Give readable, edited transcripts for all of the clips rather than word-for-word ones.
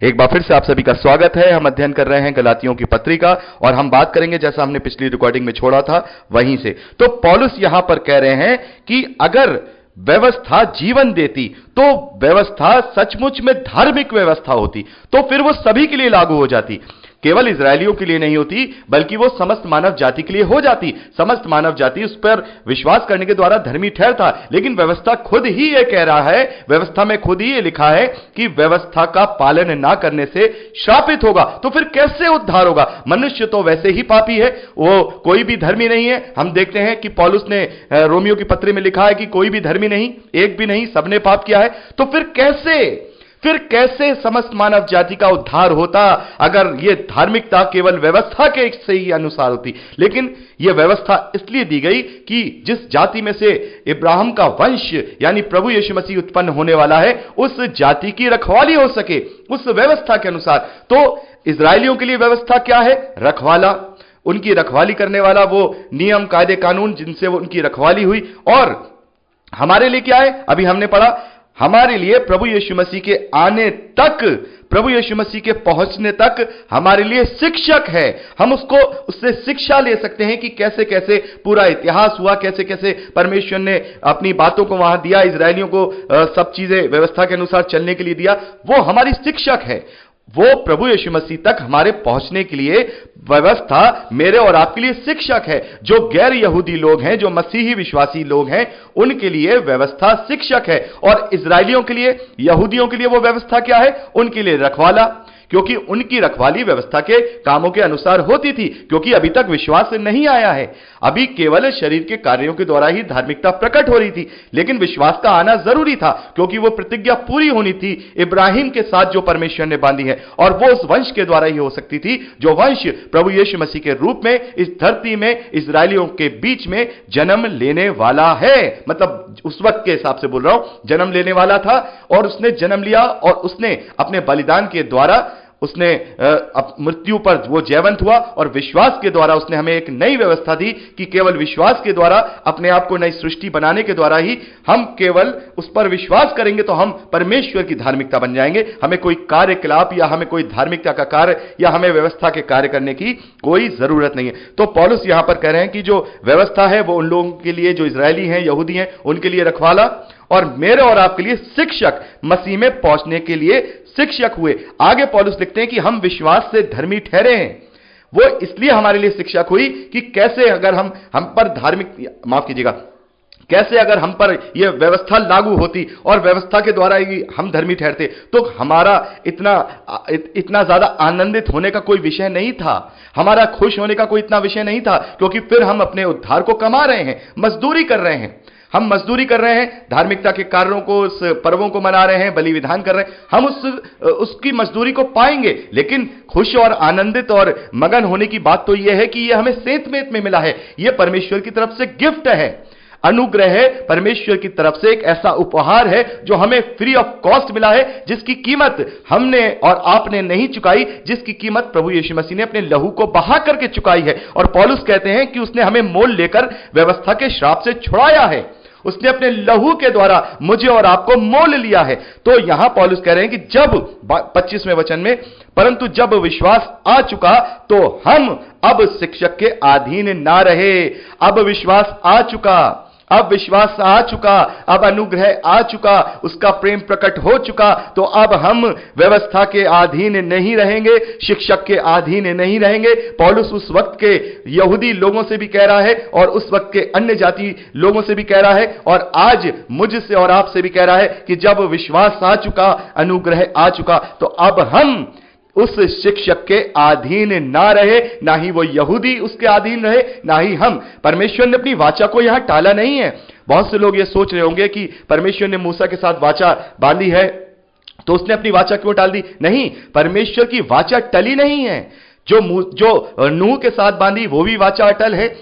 एक बार फिर से आप सभी का स्वागत है। हम अध्ययन कर रहे हैं गलातियों की पत्रिका और हम बात करेंगे, जैसा हमने पिछली रिकॉर्डिंग में छोड़ा था वहीं से। तो पौलुस यहां पर कह रहे हैं कि अगर व्यवस्था जीवन देती तो व्यवस्था सचमुच में धार्मिक व्यवस्था होती, तो फिर वो सभी के लिए लागू हो जाती, केवल इजरायलियों के लिए नहीं होती बल्कि वो समस्त मानव जाति के लिए हो जाती। समस्त मानव जाति उस पर विश्वास करने के द्वारा धर्मी ठहरता। लेकिन व्यवस्था खुद ही ये कह रहा है, व्यवस्था में खुद ही ये लिखा है कि व्यवस्था का पालन ना करने से श्रापित होगा। तो फिर कैसे उद्धार होगा? मनुष्य तो वैसे ही पापी है, वो कोई भी धर्मी नहीं है। हम देखते हैं कि पौलुस ने रोमियो की पत्री में लिखा है कि कोई भी धर्मी नहीं, एक भी नहीं, सबने पाप किया है। तो फिर कैसे समस्त मानव जाति का उद्धार होता अगर यह धार्मिकता केवल व्यवस्था के से ही अनुसार होती? लेकिन यह व्यवस्था इसलिए दी गई कि जिस जाति में से इब्राहिम का वंश यानी प्रभु यीशु मसीह उत्पन्न होने वाला है, उस जाति की रखवाली हो सके उस व्यवस्था के अनुसार। तो इजरायलियों के लिए व्यवस्था क्या है? रखवाला, उनकी रखवाली करने वाला, वो नियम कायदे कानून जिनसे वो उनकी रखवाली हुई। और हमारे लिए क्या है? अभी हमने पढ़ा, हमारे लिए प्रभु यीशु मसीह के आने तक, प्रभु यीशु मसीह के पहुंचने तक हमारे लिए शिक्षक है। हम उससे शिक्षा ले सकते हैं कि कैसे कैसे पूरा इतिहास हुआ, कैसे कैसे परमेश्वर ने अपनी बातों को वहां दिया, इजरायलियों को सब चीजें व्यवस्था के अनुसार चलने के लिए दिया। वो हमारी शिक्षक है। वो प्रभु यीशु मसीह तक हमारे पहुंचने के लिए व्यवस्था मेरे और आपके लिए शिक्षक है। जो गैर यहूदी लोग हैं, जो मसीही विश्वासी लोग हैं, उनके लिए व्यवस्था शिक्षक है। और इजरायलियों के लिए, यहूदियों के लिए वो व्यवस्था क्या है? उनके लिए रखवाला, क्योंकि उनकी रखवाली व्यवस्था के कामों के अनुसार होती थी, क्योंकि अभी तक विश्वास नहीं आया है। अभी केवल शरीर के कार्यों के द्वारा ही धार्मिकता प्रकट हो रही थी, लेकिन विश्वास का आना जरूरी था, क्योंकि वो प्रतिज्ञा पूरी होनी थी इब्राहिम के साथ जो परमेश्वर ने बांधी है, और वो उस वंश के द्वारा ही हो सकती थी जो वंश प्रभु यीशु मसीह के रूप में इस धरती में इजरायलियों के बीच में जन्म लेने वाला है। मतलब उस वक्त के हिसाब से बोल रहा हूं, जन्म लेने वाला था और उसने जन्म लिया और उसने अपने बलिदान के द्वारा उसने मृत्यु पर वो जयवंत हुआ, और विश्वास के द्वारा उसने हमें एक नई व्यवस्था दी कि केवल विश्वास के द्वारा, अपने आप को नई सृष्टि बनाने के द्वारा ही हम केवल उस पर विश्वास करेंगे तो हम परमेश्वर की धार्मिकता बन जाएंगे। हमें कोई कार्यकलाप या हमें कोई धार्मिकता का कार्य या हमें व्यवस्था के कार्य करने की कोई जरूरत नहीं है। तो पौलुस यहां पर कह रहे हैं कि जो व्यवस्था है वो उन लोगों के लिए जो इजरायली हैं, यहूदी हैं, उनके लिए रखवाला, और मेरे और आपके लिए शिक्षक, मसीह में पहुंचने के लिए शिक्षक हुए। आगे पौलुस लिखते हैं कि हम विश्वास से धर्मी ठहरे हैं। वो इसलिए हमारे लिए शिक्षक हुई कि कैसे अगर हम पर धार्मिक, माफ कीजिएगा, कैसे अगर हम पर यह व्यवस्था लागू होती और व्यवस्था के द्वारा ही हम धर्मी ठहरते, तो हमारा इतना ज्यादा आनंदित होने का कोई विषय नहीं था, हमारा खुश होने का कोई इतना विषय नहीं था, क्योंकि फिर हम अपने उद्धार को कमा रहे हैं, मजदूरी कर रहे हैं। हम मजदूरी कर रहे हैं, धार्मिकता के कार्यों को, उस पर्वों को मना रहे हैं, बलि विधान कर रहे हैं। हम उसकी मजदूरी को पाएंगे, लेकिन खुश और आनंदित और मगन होने की बात तो यह है कि यह हमें सेंतमेंत में मिला है। यह परमेश्वर की तरफ से गिफ्ट है, अनुग्रह है, परमेश्वर की तरफ से एक ऐसा उपहार है जो हमें फ्री ऑफ कॉस्ट मिला है, जिसकी कीमत हमने और आपने नहीं चुकाई, जिसकी कीमत प्रभु यीशु मसीह ने अपने लहू को बहा करके चुकाई है। और पौलुस कहते हैं कि उसने हमें मोल लेकर व्यवस्था के श्राप से छुड़ाया है, उसने अपने लहू के द्वारा मुझे और आपको मोल लिया है। तो यहां पौलुस कह रहे हैं कि जब 25वें वचन में, परंतु जब विश्वास आ चुका तो हम अब शिक्षक के अधीन ना रहे। अब विश्वास आ चुका, अब विश्वास आ चुका, अब अनुग्रह आ चुका, उसका प्रेम प्रकट हो चुका, तो अब हम व्यवस्था के अधीन नहीं रहेंगे, शिक्षक के अधीन नहीं रहेंगे। पौलुस उस वक्त के यहूदी लोगों से भी कह रहा है और उस वक्त के अन्य जाति लोगों से भी कह रहा है, और आज मुझसे और आपसे भी कह रहा है कि जब विश्वास आ चुका, अनुग्रह आ चुका, तो अब हम उस शिक्षक के अधीन ना रहे, ना ही वो यहूदी उसके अधीन रहे, ना ही हम। परमेश्वर ने अपनी वाचा को यहां टाला नहीं है। बहुत से लोग ये सोच रहे होंगे कि परमेश्वर ने मूसा के साथ वाचा बांधी है तो उसने अपनी वाचा क्यों टाल दी? नहीं, परमेश्वर की वाचा टली नहीं है। जो नूह के साथ बांधी वो भी वाचा अटल है,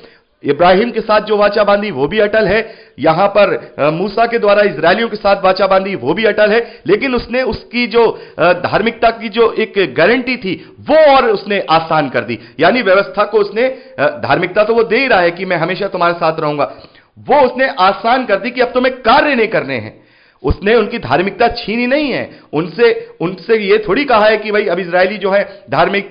इब्राहिम के साथ जो वाचा बांधी वो भी अटल है, यहां पर मूसा के द्वारा इजरायलियों के साथ वाचा बांधी वो भी अटल है। लेकिन उसने उसकी जो धार्मिकता की जो एक गारंटी थी वो और उसने आसान कर दी, यानी व्यवस्था को उसने, धार्मिकता तो वो दे ही रहा है कि मैं हमेशा तुम्हारे साथ रहूंगा, वो उसने आसान कर दी कि अब तुम्हें कार्य नहीं करने हैं। उसने उनकी धार्मिकता छीनी नहीं है। उनसे उनसे ये थोड़ी कहा है कि भाई अब इजरायली जो है धार्मिक,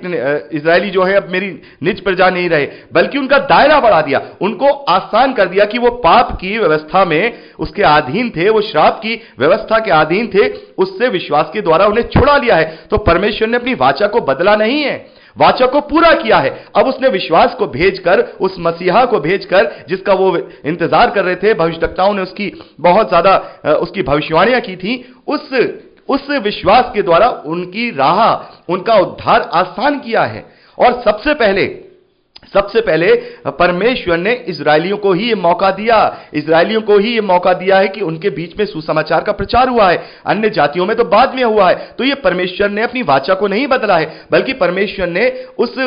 इजरायली जो है अब मेरी निज प्रजा नहीं रहे, बल्कि उनका दायरा बढ़ा दिया, उनको आसान कर दिया कि वो पाप की व्यवस्था में उसके अधीन थे, वो श्राप की व्यवस्था के अधीन थे, उससे विश्वास के द्वारा उन्हें छुड़ा लिया है। तो परमेश्वर ने अपनी वाचा को बदला नहीं है, वाचा को पूरा किया है। अब उसने विश्वास को भेजकर, उस मसीहा को भेजकर जिसका वो इंतजार कर रहे थे, भविष्यवक्ताओं ने उसकी बहुत ज्यादा उसकी भविष्यवाणियां की थी, उस विश्वास के द्वारा उनकी राह, उनका उद्धार आसान किया है। और सबसे पहले परमेश्वर ने इजरायलियों को ही यह मौका दिया, इजरायलियों को ही यह मौका दिया है कि उनके बीच में सुसमाचार का प्रचार हुआ है। अन्य जातियों में तो बाद में हुआ है। तो यह परमेश्वर ने अपनी वाचा को नहीं बदला है, बल्कि परमेश्वर ने उस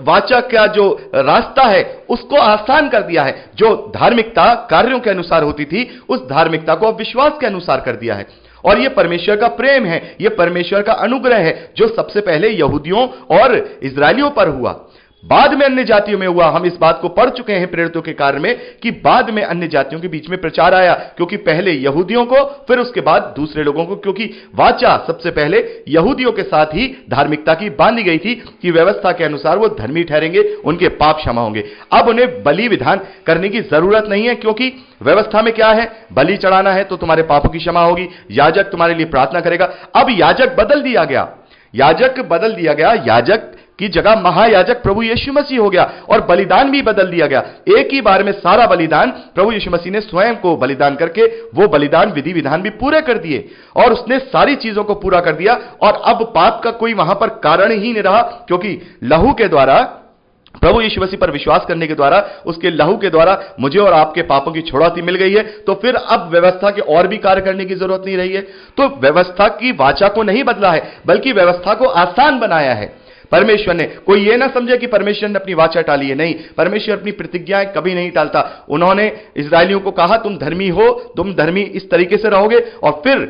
वाचा का जो रास्ता है उसको आसान कर दिया है। जो धार्मिकता कार्यों के अनुसार होती थी, उस धार्मिकता को अब विश्वास के अनुसार कर दिया है। और यह परमेश्वर का प्रेम है, यह परमेश्वर का अनुग्रह है, जो सबसे पहले यहूदियों और इजरायलियों पर हुआ, बाद में अन्य जातियों में हुआ। हम इस बात को पढ़ चुके हैं प्रेरितों के कार्य में कि बाद में अन्य जातियों के बीच में प्रचार आया, क्योंकि पहले यहूदियों को, फिर उसके बाद दूसरे लोगों को, क्योंकि वाचा सबसे पहले यहूदियों के साथ ही धार्मिकता की बांधी गई थी कि व्यवस्था के अनुसार वो धर्मी ठहरेंगे, उनके पाप क्षमा होंगे। अब उन्हें बलि विधान करने की जरूरत नहीं है, क्योंकि व्यवस्था में क्या है, बलि चढ़ाना है तो तुम्हारे पापों की क्षमा होगी, याजक तुम्हारे लिए प्रार्थना करेगा। अब याजक बदल दिया गया, याजक की जगह महायाजक प्रभु यीशु मसीह हो गया, और बलिदान भी बदल दिया गया। एक ही बार में सारा बलिदान प्रभु यीशु मसीह ने स्वयं को बलिदान करके वो बलिदान विधि विधान भी पूरे कर दिए, और उसने सारी चीजों को पूरा कर दिया। और अब पाप का कोई वहां पर कारण ही नहीं रहा, क्योंकि लहू के द्वारा, प्रभु यीशु मसीह पर विश्वास करने के द्वारा, उसके लहू के द्वारा मुझे और आपके पापों की छुड़ौती मिल गई है। तो फिर अब व्यवस्था के और भी कार्य करने की जरूरत नहीं रही है। तो व्यवस्था की वाचा को नहीं बदला है, बल्कि व्यवस्था को आसान बनाया है परमेश्वर ने। कोई यह ना समझे कि परमेश्वर ने अपनी वाचा टाली है, नहीं, परमेश्वर अपनी प्रतिज्ञाएं कभी नहीं टालता। उन्होंने इजरायलियों को कहा तुम धर्मी हो, तुम धर्मी इस तरीके से रहोगे, और फिर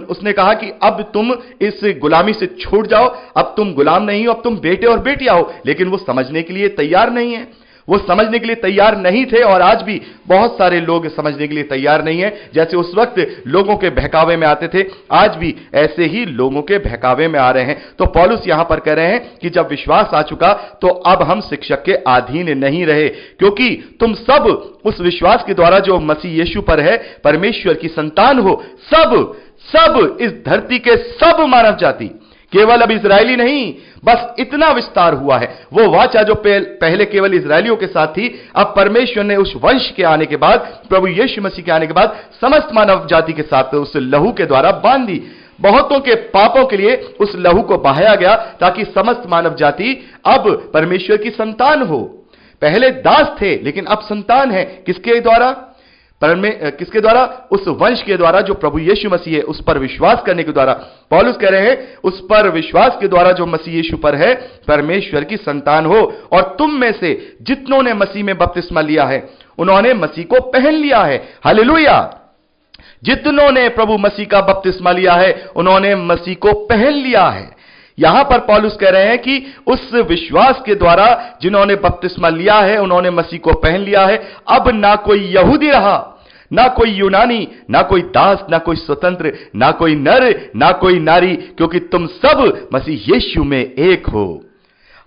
उसने कहा कि अब तुम इस गुलामी से छूट जाओ, अब तुम गुलाम नहीं हो, अब तुम बेटे और बेटियां हो। लेकिन वो समझने के लिए तैयार नहीं है, वो समझने के लिए तैयार नहीं थे, और आज भी बहुत सारे लोग समझने के लिए तैयार नहीं है। जैसे उस वक्त लोगों के बहकावे में आते थे, आज भी ऐसे ही लोगों के बहकावे में आ रहे हैं। तो पौलुस यहां पर कह रहे हैं कि जब विश्वास आ चुका तो अब हम शिक्षक के अधीन नहीं रहे, क्योंकि तुम सब उस विश्वास के द्वारा जो मसीह यीशु पर है परमेश्वर की संतान हो। सब इस धरती के सब मानव जाति, केवल अब इजरायली नहीं, बस इतना विस्तार हुआ है। वो वाचा जो पहले केवल इजरायलियों के साथ थी, अब परमेश्वर ने उस वंश के आने के बाद, प्रभु यीशु मसीह के आने के बाद, समस्त मानव जाति के साथ उस लहू के द्वारा बांध दी। बहुतों के पापों के लिए उस लहू को बहाया गया, ताकि समस्त मानव जाति अब परमेश्वर की संतान हो। पहले दास थे, लेकिन अब संतान है। किसके द्वारा? किसके द्वारा? उस वंश के द्वारा जो प्रभु यीशु मसीह है, उस पर विश्वास करने के द्वारा। पौलुस कह रहे हैं उस पर विश्वास के द्वारा जो मसीह यीशु पर है, परमेश्वर की संतान हो। और तुम में से जितनों ने मसीह में बपतिस्मा लिया है, उन्होंने मसीह को पहन लिया है। हालेलुया! जितनों ने प्रभु मसीह का बपतिस्मा लिया है, उन्होंने मसीह को पहन लिया है। यहां पर पौलुस कह रहे हैं कि उस विश्वास के द्वारा जिन्होंने बपतिस्मा लिया है, उन्होंने मसीह को पहन लिया है। अब ना कोई यहूदी रहा, ना कोई यूनानी, ना कोई दास, ना कोई स्वतंत्र, ना कोई नर, ना कोई नारी, क्योंकि तुम सब मसीह यीशु में एक हो।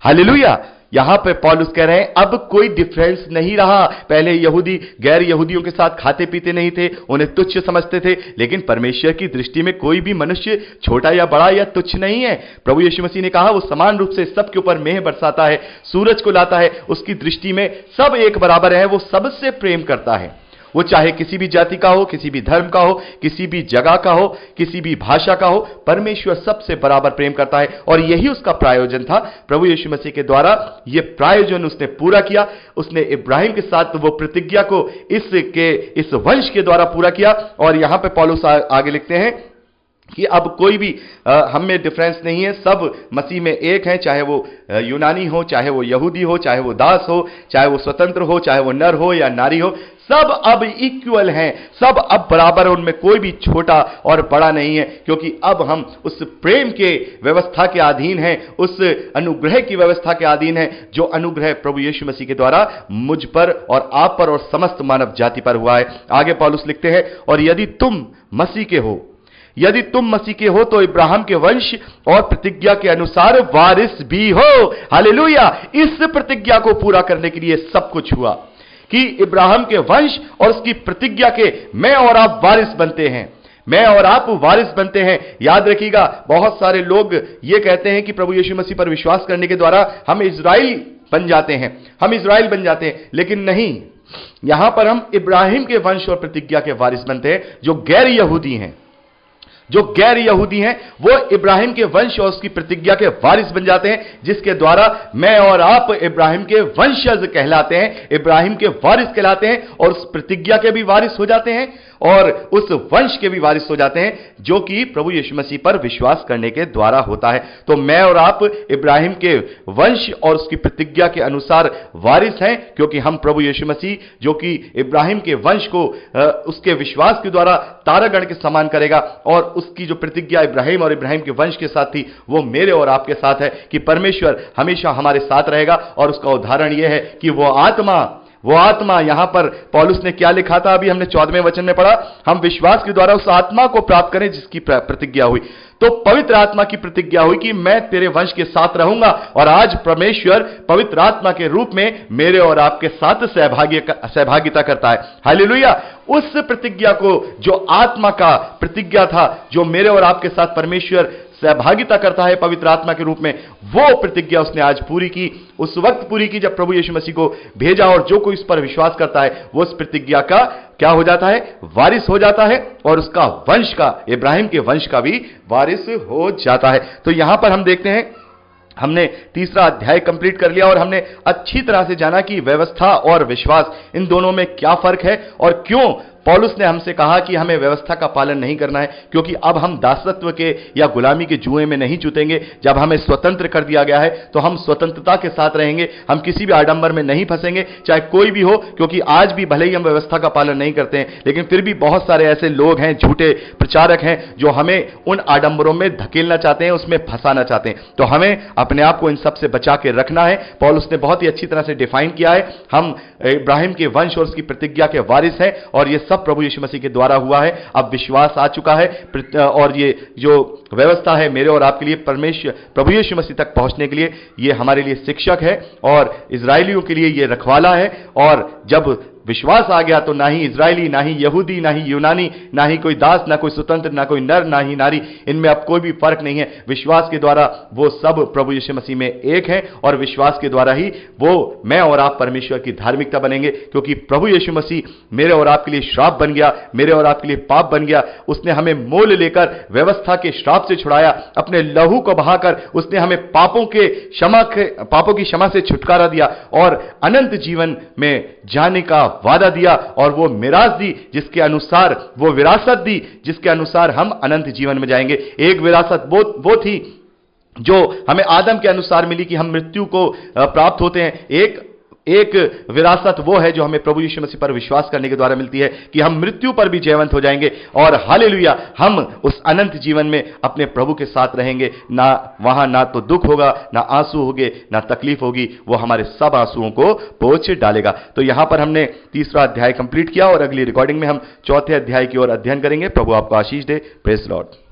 हालेलुया! यहां पे पौलुस कह रहे हैं अब कोई डिफरेंस नहीं रहा। पहले यहूदी गैर यहूदियों के साथ खाते पीते नहीं थे, उन्हें तुच्छ समझते थे, लेकिन परमेश्वर की दृष्टि में कोई भी मनुष्य छोटा या बड़ा या तुच्छ नहीं है। प्रभु यीशु मसीह ने कहा वो समान रूप से सबके ऊपर मेह बरसाता है, सूरज को लाता है। उसकी दृष्टि में सब एक बराबर है, वो सबसे प्रेम करता है। वो चाहे किसी भी जाति का हो, किसी भी धर्म का हो, किसी भी जगह का हो, किसी भी भाषा का हो, परमेश्वर सबसे बराबर प्रेम करता है। और यही उसका प्रायोजन था। प्रभु यीशु मसीह के द्वारा यह प्रायोजन उसने पूरा किया। उसने इब्राहिम के साथ वो प्रतिज्ञा को इस वंश के द्वारा पूरा किया। और यहां पे पौलुस आगे लिखते हैं कि अब कोई भी हम में डिफरेंस नहीं है, सब मसीह में एक हैं, चाहे वो यूनानी हो, चाहे वो यहूदी हो, चाहे वो दास हो, चाहे वो स्वतंत्र हो, चाहे वो नर हो या नारी हो, सब अब इक्वल हैं, सब अब बराबर, उनमें कोई भी छोटा और बड़ा नहीं है, क्योंकि अब हम उस प्रेम के व्यवस्था के अधीन हैं, उस अनुग्रह की व्यवस्था के अधीन हैं, जो अनुग्रह प्रभु यीशु मसीह के द्वारा मुझ पर और आप पर और समस्त मानव जाति पर हुआ है। आगे पौलुस लिखते हैं, और यदि तुम मसीह के हो, यदि तुम मसीह के हो तो इब्राहिम के वंश और प्रतिज्ञा के अनुसार वारिस भी हो। हालेलुया। इस प्रतिज्ञा को पूरा करने के लिए सब कुछ हुआ कि इब्राहिम के वंश और उसकी प्रतिज्ञा के मैं और आप वारिस बनते हैं, मैं और आप वारिस बनते हैं। याद रखिएगा, बहुत सारे लोग ये कहते हैं कि प्रभु यीशु मसीह पर विश्वास करने के द्वारा हम इजराइल बन जाते हैं, हम इजराइल बन जाते हैं, लेकिन नहीं, यहां पर हम इब्राहिम के वंश और प्रतिज्ञा के वारिस बनते हैं। जो गैर यहूदी हैं, जो गैर यहूदी हैं, वो इब्राहिम के वंश और उसकी प्रतिज्ञा के वारिस बन जाते हैं, जिसके द्वारा मैं और आप इब्राहिम के वंशज कहलाते हैं, इब्राहिम के वारिस कहलाते हैं, और उस प्रतिज्ञा के भी वारिस हो जाते हैं और उस वंश के भी वारिस हो जाते हैं, जो कि प्रभु यीशु मसीह पर विश्वास करने के द्वारा होता है। तो मैं और आप इब्राहिम के वंश और उसकी प्रतिज्ञा के अनुसार वारिस हैं, क्योंकि हम प्रभु यीशु मसीह, जो कि इब्राहिम के वंश को उसके विश्वास के द्वारा तारागण के समान करेगा, और उसकी जो प्रतिज्ञा इब्राहिम और इब्राहिम के वंश के साथ थी, वो मेरे और आपके साथ है कि परमेश्वर हमेशा हमारे साथ रहेगा। और उसका उदाहरण यह है कि वो आत्मा यहां पर पौलुस ने क्या लिखा था, अभी हमने 14वें वचन में पढ़ा, हम विश्वास के द्वारा उस आत्मा को प्राप्त करें जिसकी प्रतिज्ञा हुई। तो पवित्र आत्मा की प्रतिज्ञा हुई कि मैं तेरे वंश के साथ रहूंगा, और आज परमेश्वर पवित्र आत्मा के रूप में मेरे और आपके साथ सहभागिता करता है। हालेलुया। उस प्रतिज्ञा को, जो आत्मा का प्रतिज्ञा था, जो मेरे और आपके साथ परमेश्वर सहभागिता करता है पवित्र आत्मा के रूप में, वो प्रतिज्ञा उसने आज पूरी की, उस वक्त पूरी की जब प्रभु यीशु मसीह को भेजा, और जो कोई इस पर विश्वास करता है वो उस प्रतिज्ञा का क्या हो जाता है, वारिस हो जाता है, और उसका वंश का, इब्राहिम के वंश का भी वारिस हो जाता है। तो यहां पर हम देखते हैं, हमने तीसरा अध्याय कंप्लीट कर लिया और हमने अच्छी तरह से जाना कि व्यवस्था और विश्वास, इन दोनों में क्या फर्क है और क्यों पौलुस ने हमसे कहा कि हमें व्यवस्था का पालन नहीं करना है, क्योंकि अब हम दासत्व के या गुलामी के जुए में नहीं जूतेंगे। जब हमें स्वतंत्र कर दिया गया है तो हम स्वतंत्रता के साथ रहेंगे, हम किसी भी आडंबर में नहीं फंसेंगे, चाहे कोई भी हो। क्योंकि आज भी भले ही हम व्यवस्था का पालन नहीं करते हैं, लेकिन फिर भी बहुत सारे ऐसे लोग हैं, झूठे प्रचारक हैं, जो हमें उन आडंबरों में धकेलना चाहते हैं, उसमें फंसाना चाहते हैं। तो हमें अपने आप को इन सब से बचा के रखना है। पौलुस ने बहुत ही अच्छी तरह से डिफाइन किया है, हम इब्राहिम के वंश और उसकी प्रतिज्ञा के वारिस हैं, और ये सब प्रभु यीशु मसीह के द्वारा हुआ है। अब विश्वास आ चुका है, और ये जो व्यवस्था है मेरे और आपके लिए, परमेश्वर प्रभु यीशु मसीह तक पहुंचने के लिए, ये हमारे लिए शिक्षक है, और इजराइलियों के लिए ये रखवाला है। और जब विश्वास आ गया तो ना ही इजरायली, ना ही यहूदी, ना ही यूनानी, ना ही कोई दास, ना कोई स्वतंत्र, ना कोई नर, ना ही नारी, इनमें अब कोई भी फर्क नहीं है। विश्वास के द्वारा वो सब प्रभु यीशु मसीह में एक है, और विश्वास के द्वारा ही वो मैं और आप परमेश्वर की धार्मिकता बनेंगे, क्योंकि प्रभु यीशु मसीह मेरे और आपके लिए श्राप बन गया, मेरे और आपके लिए पाप बन गया। उसने हमें मोल लेकर व्यवस्था के श्राप से छुड़ाया, अपने लहू को बहाकर उसने हमें पापों की क्षमा से छुटकारा दिया, और अनंत जीवन में जाने का वादा दिया, और वो मिरास दी, जिसके अनुसार वो विरासत दी, जिसके अनुसार हम अनंत जीवन में जाएंगे। एक विरासत वो थी जो हमें आदम के अनुसार मिली कि हम मृत्यु को प्राप्त होते हैं। एक विरासत वो है जो हमें प्रभु यीशु मसीह पर विश्वास करने के द्वारा मिलती है कि हम मृत्यु पर भी जयवंत हो जाएंगे, और हालेलुया, हम उस अनंत जीवन में अपने प्रभु के साथ रहेंगे। वहां ना तो दुख होगा, ना आंसू होंगे, ना तकलीफ होगी, वो हमारे सब आंसुओं को पोंछ डालेगा। तो यहां पर हमने तीसरा अध्याय कंप्लीट किया, और अगली रिकॉर्डिंग में हम चौथे अध्याय की ओर अध्ययन करेंगे। प्रभु आपको आशीष दे। Praise Lord.